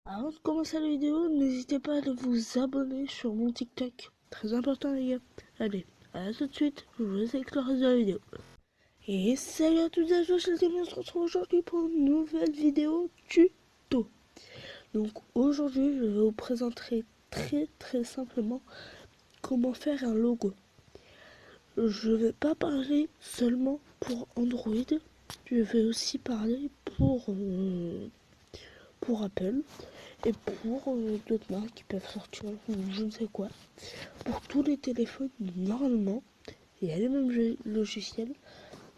Avant de commencer la vidéo, n'hésitez pas à vous abonner sur mon TikTok. Très important les gars. Allez, à tout de suite, je vous laisse avec le reste de la vidéo. Et salut à toutes et à tous les amis, on se retrouve aujourd'hui pour une nouvelle vidéo tuto. Donc aujourd'hui, je vais vous présenter très simplement comment faire un logo. Je vais pas parler seulement pour Android, je vais aussi parler pour Apple et pour d'autres marques qui peuvent sortir je ne sais quoi. Pour tous les téléphones, normalement, il y a les mêmes logiciels,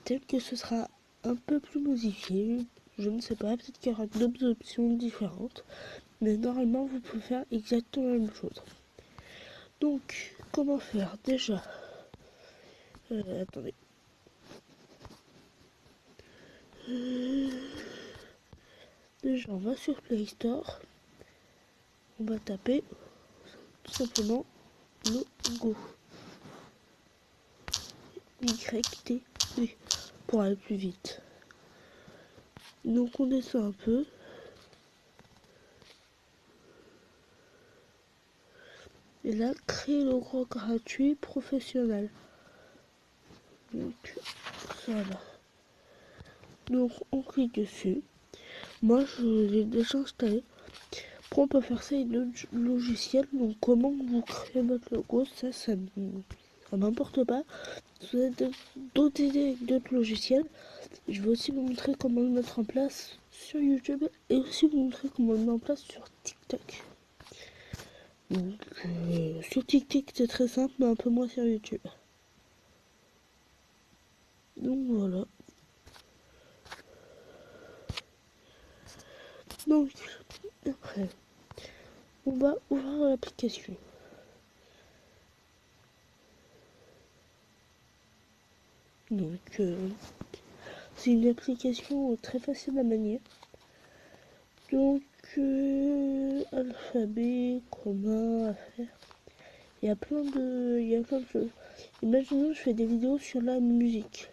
tel que ce sera un peu plus modifié. Je ne sais pas, peut-être qu'il y aura d'autres options différentes, mais normalement vous pouvez faire exactement la même chose. Donc, comment faire déjà attendez. Déjà, on va sur Play Store, on va taper tout simplement logo. YT, oui, pour aller plus vite. Donc on descend un peu. Et là, créer logo gratuit professionnel. Donc voilà. Donc on clique dessus. Moi je l'ai déjà installé. Après on peut faire ça avec d'autres logiciels. Donc comment vous créez votre logo, ça m'importe pas. Si vous avez d'autres idées avec d'autres logiciels, je vais aussi vous montrer comment le mettre en place sur YouTube et aussi vous montrer comment le mettre en place sur TikTok. Donc, sur TikTok c'est très simple, mais un peu moins sur YouTube. Donc voilà. Donc après, on va ouvrir l'application. Donc c'est une application très facile à manier. Donc alphabet, commun à faire. Il y a plein de choses. Imaginons je fais des vidéos sur la musique.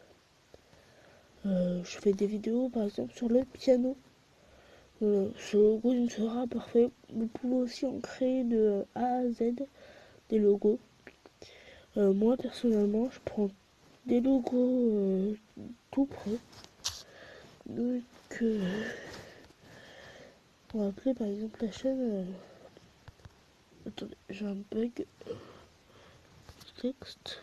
Je fais des vidéos par exemple sur le piano. Ce logo il sera parfait. Vous pouvez aussi en créer de A à Z des logos. Moi personnellement je prends des logos tout près. Donc on va appeler par exemple la chaîne. Attendez, j'ai un bug. Texte.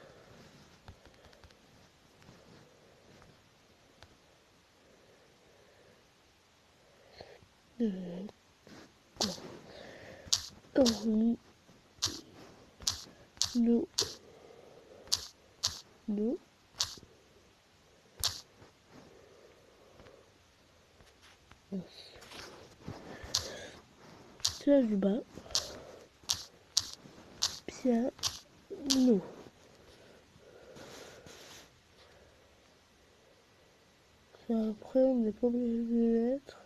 Orno. No. No. C'est là du bas. Piano. Après, on n'est pas obligé de le mettre.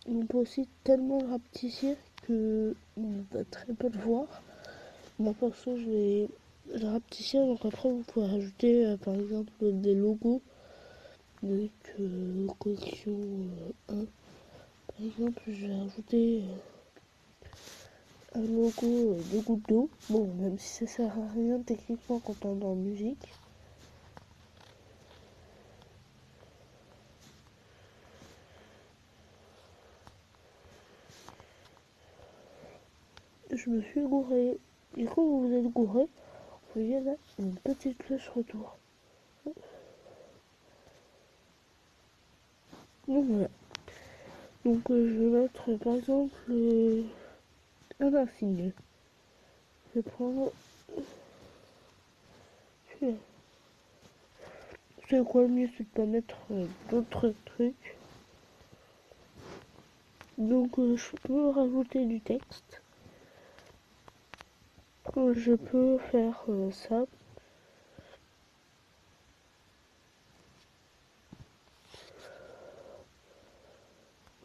On peut aussi tellement le rapetisser que on va très peu le voir. Moi, perso, je vais le rapetisser. Donc après, vous pouvez rajouter, par exemple, des logos. Donc, collection 1. Par exemple, je vais ajouter un logo de goutte d'eau. Bon, même si ça sert à rien techniquement quand on est en musique. Je me suis gouré. Et quand vous vous êtes gouré, vous voyez là une petite cloche retour. Donc voilà. Donc je vais mettre par exemple un insigne. Je vais prendre celui-là. C'est quoi le mieux, c'est de pas mettre d'autres trucs. Donc je peux rajouter du texte. Je peux faire ça.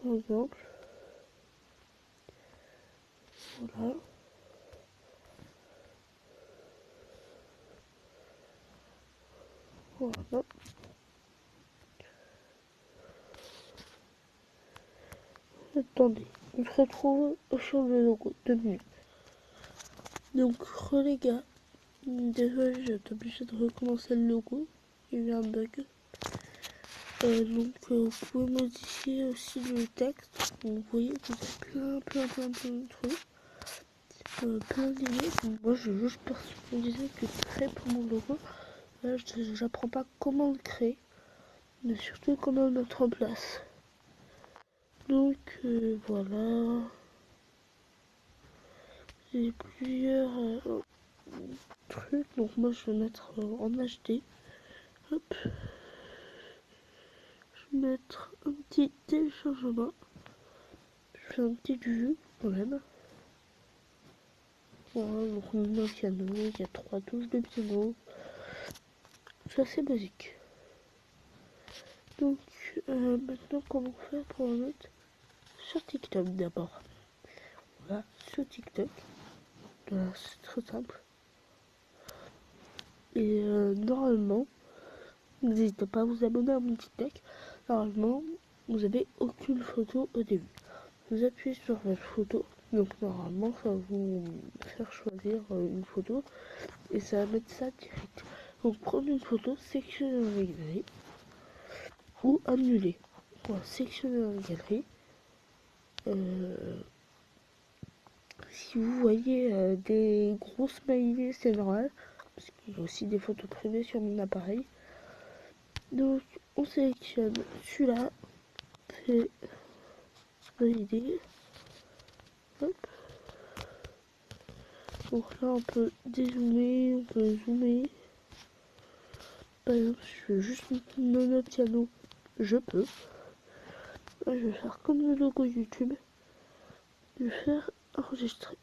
Par exemple. Voilà. Voilà. Attendez. on se retrouve sur le logo 2 minutes. Donc les gars, désolé, j'ai été obligé de recommencer le logo, il y a eu un bug. Vous pouvez modifier aussi le texte. Vous voyez, vous avez plein de trucs, plein d'idées. Moi, j'ai juste personnalisé que créer pour mon logo. Là, j'apprends pas comment le créer, mais surtout comment le mettre en place. Donc voilà, j'ai plusieurs trucs. Donc moi, je vais mettre en HD. Hop, je vais mettre un petit téléchargement. Je fais un petit vue quand même. Voilà, donc le piano, il y a 3 touches de piano. C'est assez basique. Donc maintenant, comment faire pour le mettre sur TikTok d'abord? Voilà, sur TikTok. Voilà, c'est très simple. Et normalement, n'hésitez pas à vous abonner à mon TikTok. Normalement, vous n'avez aucune photo au début. Vous appuyez sur votre photo. Donc normalement, ça va vous faire choisir une photo. Et ça va mettre ça direct. Donc prendre une photo, sélectionner dans les galeries. Ou annuler. Voilà, sélectionner dans les galeries. Si vous voyez des gros smileys, c'est normal. Parce qu'il y a aussi des photos privées sur mon appareil. Donc on sélectionne celui-là, fait valider. Hop. Donc là on peut dézoomer, on peut zoomer. Par exemple si je veux juste mon piano, je peux. Là je vais faire comme le logo YouTube. Je vais faire enregistrer.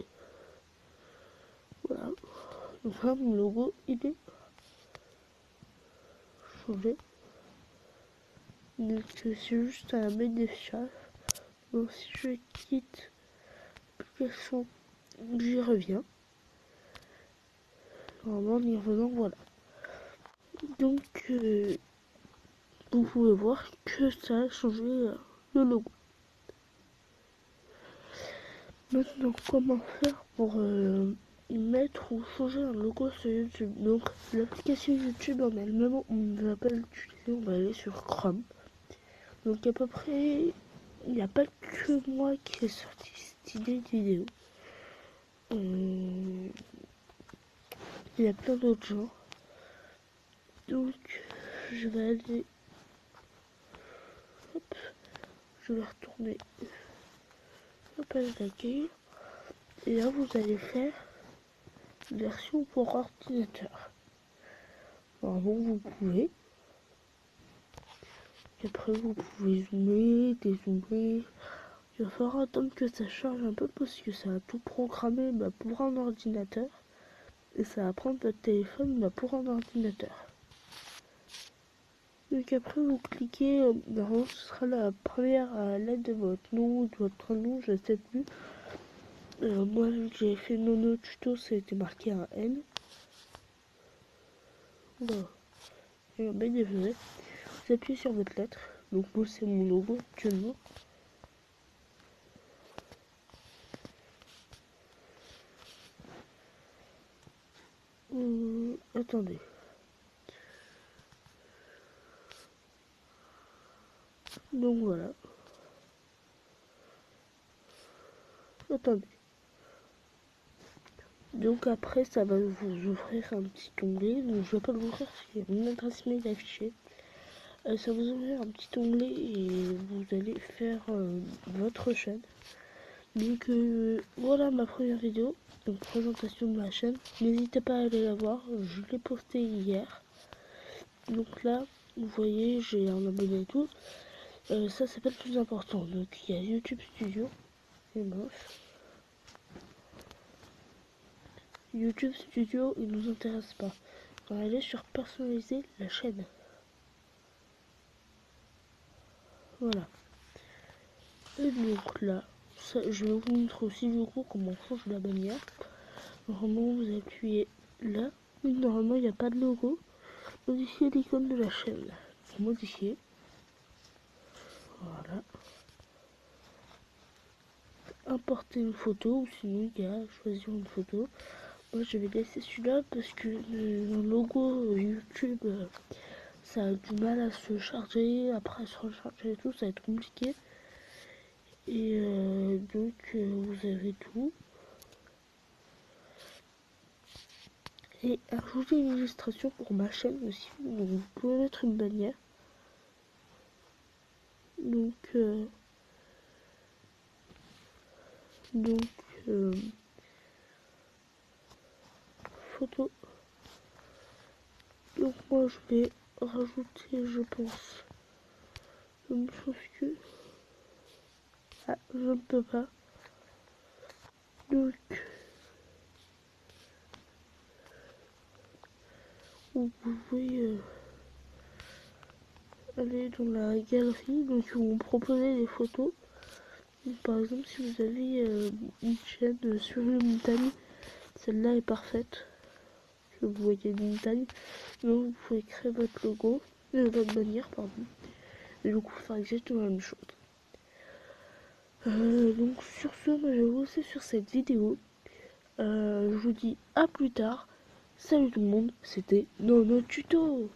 Voilà. Donc là mon logo il est changé. Donc c'est juste à mettre des fichiers. Donc si je quitte l'application, j'y reviens. Normalement en y revenant, voilà. Donc vous pouvez voir que ça a changé le logo. Maintenant comment faire pour mettre ou changer un logo sur YouTube? Donc l'application YouTube en elle-même on ne va pas l'utiliser, on va aller sur Chrome. Donc à peu près il n'y a pas que moi qui ai sorti cette idée de vidéo. Il y a plein d'autres gens. Donc je vais aller, hop, je vais retourner la page d'accueil et là vous allez faire version pour ordinateur. Normalement vous pouvez, et après vous pouvez zoomer, dézoomer. Il va falloir attendre que ça charge un peu parce que ça a tout programmé pour un ordinateur et ça va prendre votre téléphone pour un ordinateur. Donc après vous cliquez, normalement ce sera la première lettre de votre nom ou de votre prénom, je ne sais plus. Moi j'ai fait Nono Tuto, ça a été marqué un N. Voilà. Et désolé. Vous appuyez sur votre lettre. Donc moi c'est mon logo actuellement. Attendez. Donc voilà. Attendez. Donc après ça va vous ouvrir un petit onglet. Donc je vais pas l'ouvrir parce qu'il y a mon adresse mail affichée. Ça vous ouvrir un petit onglet et vous allez faire votre chaîne. Donc voilà ma première vidéo, donc présentation de ma chaîne. N'hésitez pas à aller la voir, je l'ai postée hier. Donc là, vous voyez, j'ai un abonné et tout. Ça c'est pas le plus important. Donc il y a YouTube Studio, c'est moche. YouTube Studio, il nous intéresse pas. On va aller sur personnaliser la chaîne. Voilà. Et donc là, ça, je vais vous montrer aussi du coup comment on change la bannière. Normalement vous appuyez là. Oui, normalement il n'y a pas de logo. Modifier l'icône de la chaîne. Modifier. Voilà. importer une photo ou sinon il y a choisir une photo. Moi je vais laisser celui-là parce que le logo YouTube ça a du mal à se charger, après se recharger et tout, ça va être compliqué. Et donc vous avez tout. Et ajouter une illustration pour ma chaîne aussi. Donc vous pouvez mettre une bannière. Donc donc euh, photo. Donc moi je vais rajouter, je pense, une chose que je ne peux pas. Donc vous pouvez aller dans la galerie, donc ils vont proposer des photos. Donc, par exemple, si vous avez une chaîne sur une montagne, celle-là est parfaite. Que vous voyez une montagne, donc vous pouvez créer votre logo, votre bannière, pardon. Et du coup, faire exactement la même chose. Donc sur ce, moi, je vais vous laisser sur cette vidéo. Je vous dis à plus tard. Salut tout le monde, c'était Nono Tuto.